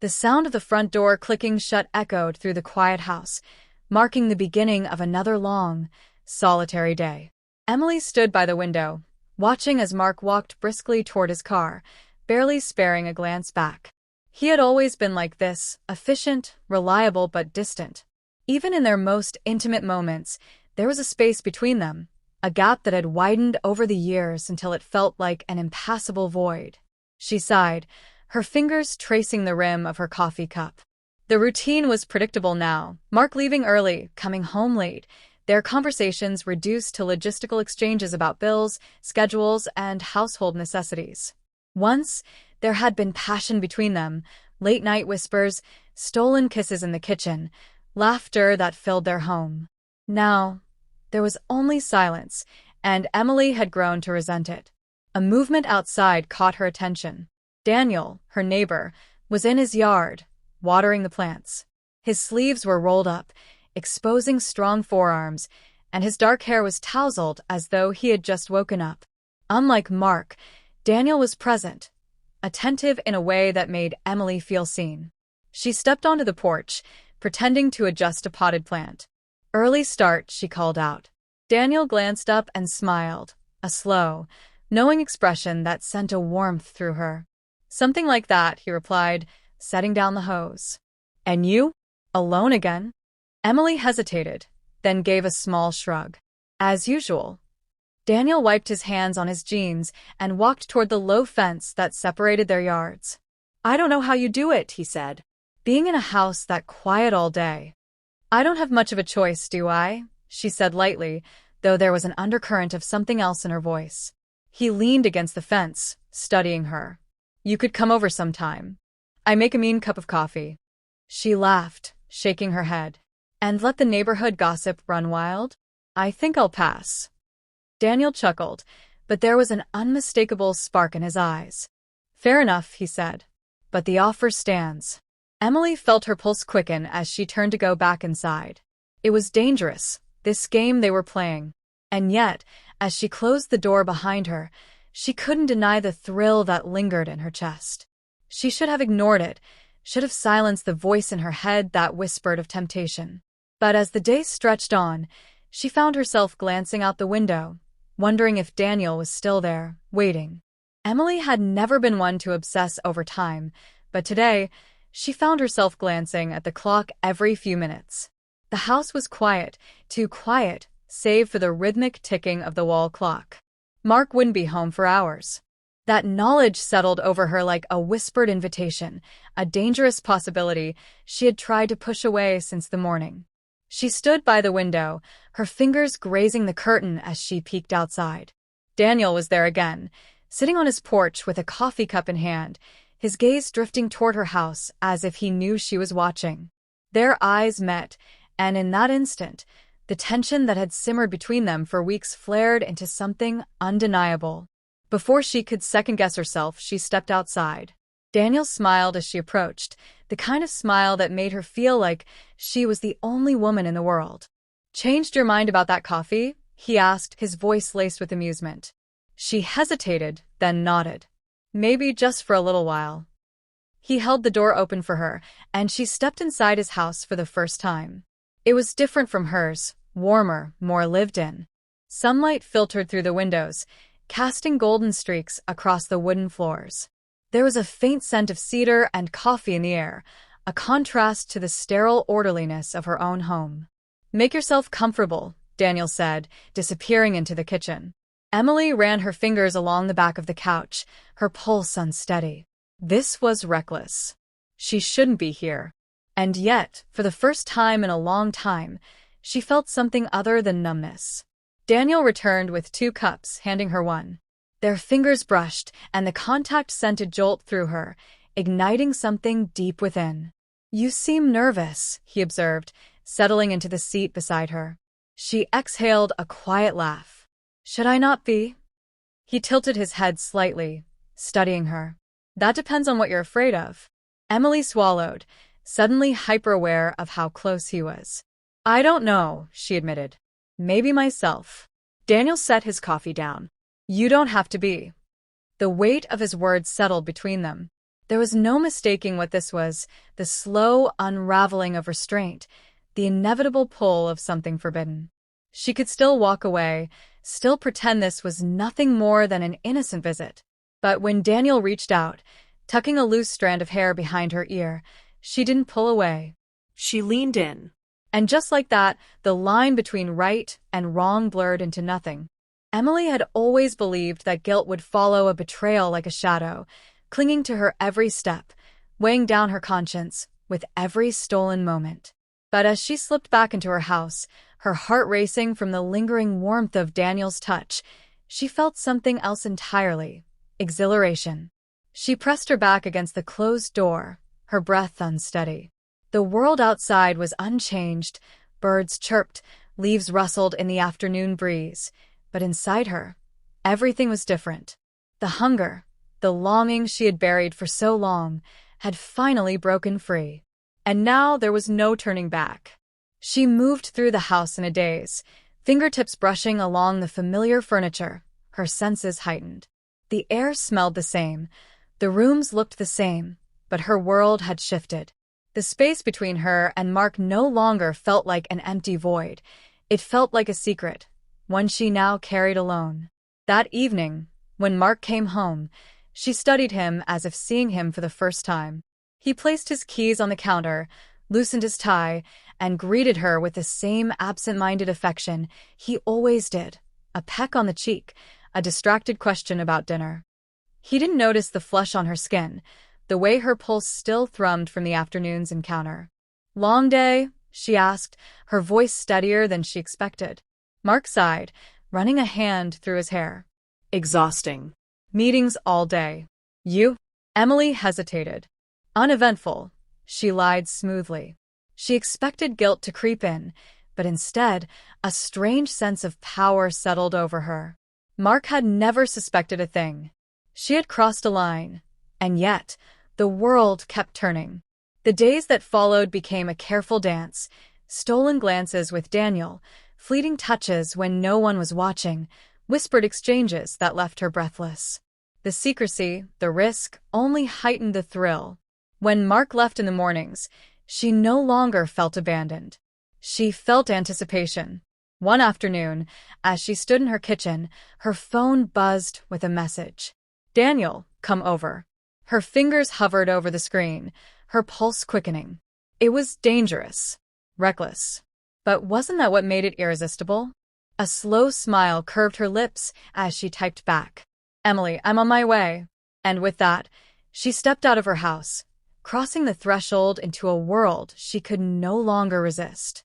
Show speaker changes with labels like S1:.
S1: The sound of the front door clicking shut echoed through the quiet house, marking the beginning of another long, solitary day. Emily stood by the window, watching as Mark walked briskly toward his car, barely sparing a glance back. He had always been like this, efficient, reliable but distant. Even in their most intimate moments, there was a space between them, a gap that had widened over the years until it felt like an impassable void. She sighed, her fingers tracing the rim of her coffee cup. The routine was predictable now, Mark leaving early, coming home late, their conversations reduced to logistical exchanges about bills, schedules, and household necessities. Once, there had been passion between them, late-night whispers, stolen kisses in the kitchen, laughter that filled their home. Now, there was only silence, and Emily had grown to resent it. A movement outside caught her attention. Daniel, her neighbor, was in his yard, watering the plants. His sleeves were rolled up, exposing strong forearms, and his dark hair was tousled as though he had just woken up. Unlike Mark, Daniel was present, attentive in a way that made Emily feel seen. She stepped onto the porch, pretending to adjust a potted plant. "Early start," she called out. Daniel glanced up and smiled, a slow, knowing expression that sent a warmth through her. "Something like that," he replied, setting down the hose. "And you? Alone again?" Emily hesitated, then gave a small shrug. "As usual." Daniel wiped his hands on his jeans and walked toward the low fence that separated their yards. "I don't know how you do it," he said. "Being in a house that quiet all day." "I don't have much of a choice, do I?" she said lightly, though there was an undercurrent of something else in her voice. He leaned against the fence, studying her. "You could come over sometime. I make a mean cup of coffee." She laughed, shaking her head. "And let the neighborhood gossip run wild? I think I'll pass." Daniel chuckled, but there was an unmistakable spark in his eyes. "Fair enough," he said. "But the offer stands." Emily felt her pulse quicken as she turned to go back inside. It was dangerous, this game they were playing. And yet, as she closed the door behind her, she couldn't deny the thrill that lingered in her chest. She should have ignored it, should have silenced the voice in her head that whispered of temptation. But as the day stretched on, she found herself glancing out the window, wondering if Daniel was still there, waiting. Emily had never been one to obsess over time, but today, she found herself glancing at the clock every few minutes. The house was quiet, too quiet, save for the rhythmic ticking of the wall clock. Mark wouldn't be home for hours. That knowledge settled over her like a whispered invitation, a dangerous possibility she had tried to push away since the morning. She stood by the window, her fingers grazing the curtain as she peeked outside. Daniel was there again, sitting on his porch with a coffee cup in hand, his gaze drifting toward her house as if he knew she was watching. Their eyes met, and in that instant, the tension that had simmered between them for weeks flared into something undeniable. Before she could second-guess herself, she stepped outside. Daniel smiled as she approached, the kind of smile that made her feel like she was the only woman in the world. "Changed your mind about that coffee?" he asked, his voice laced with amusement. She hesitated, then nodded. "Maybe just for a little while." He held the door open for her, and she stepped inside his house for the first time. It was different from hers, warmer, more lived in. Sunlight filtered through the windows, casting golden streaks across the wooden floors. There was a faint scent of cedar and coffee in the air, a contrast to the sterile orderliness of her own home. "Make yourself comfortable," Daniel said, disappearing into the kitchen. Emily ran her fingers along the back of the couch, her pulse unsteady. This was reckless. She shouldn't be here. And yet, for the first time in a long time, she felt something other than numbness. Daniel returned with 2 cups, handing her one. Their fingers brushed, and the contact sent a jolt through her, igniting something deep within. "You seem nervous," he observed, settling into the seat beside her. She exhaled a quiet laugh. "Should I not be?" He tilted his head slightly, studying her. "That depends on what you're afraid of." Emily swallowed, suddenly hyper-aware of how close he was. "I don't know," she admitted. "Maybe myself." Daniel set his coffee down. "You don't have to be." The weight of his words settled between them. There was no mistaking what this was, the slow unraveling of restraint, the inevitable pull of something forbidden. She could still walk away, still pretend this was nothing more than an innocent visit. But when Daniel reached out, tucking a loose strand of hair behind her ear, she didn't pull away.
S2: She leaned in.
S1: And just like that, the line between right and wrong blurred into nothing. Emily had always believed that guilt would follow a betrayal like a shadow, clinging to her every step, weighing down her conscience with every stolen moment. But as she slipped back into her house, her heart racing from the lingering warmth of Daniel's touch, she felt something else entirely: exhilaration. She pressed her back against the closed door, her breath unsteady. The world outside was unchanged. Birds chirped, leaves rustled in the afternoon breeze. But inside her, everything was different. The hunger, the longing she had buried for so long, had finally broken free. And now there was no turning back. She moved through the house in a daze, fingertips brushing along the familiar furniture, her senses heightened. The air smelled the same, the rooms looked the same, but her world had shifted. The space between her and Mark no longer felt like an empty void. It felt like a secret, one she now carried alone. That evening, when Mark came home, she studied him as if seeing him for the first time. He placed his keys on the counter, loosened his tie, and greeted her with the same absent-minded affection he always did: a peck on the cheek, a distracted question about dinner. He didn't notice the flush on her skin, the way her pulse still thrummed from the afternoon's encounter. "Long day?" she asked, her voice steadier than she expected. Mark sighed, running a hand through his hair.
S2: "Exhausting.
S1: Meetings all day." "You?" Emily hesitated. "Uneventful," she lied smoothly. She expected guilt to creep in, but instead, a strange sense of power settled over her. Mark had never suspected a thing. She had crossed a line, and yet, the world kept turning. The days that followed became a careful dance: stolen glances with Daniel, fleeting touches when no one was watching, whispered exchanges that left her breathless. The secrecy, the risk, only heightened the thrill. When Mark left in the mornings, she no longer felt abandoned. She felt anticipation. One afternoon, as she stood in her kitchen, her phone buzzed with a message. "Daniel, come over." Her fingers hovered over the screen, her pulse quickening. It was dangerous, reckless. But wasn't that what made it irresistible? A slow smile curved her lips as she typed back, "Emily, I'm on my way." And with that, she stepped out of her house, crossing the threshold into a world she could no longer resist.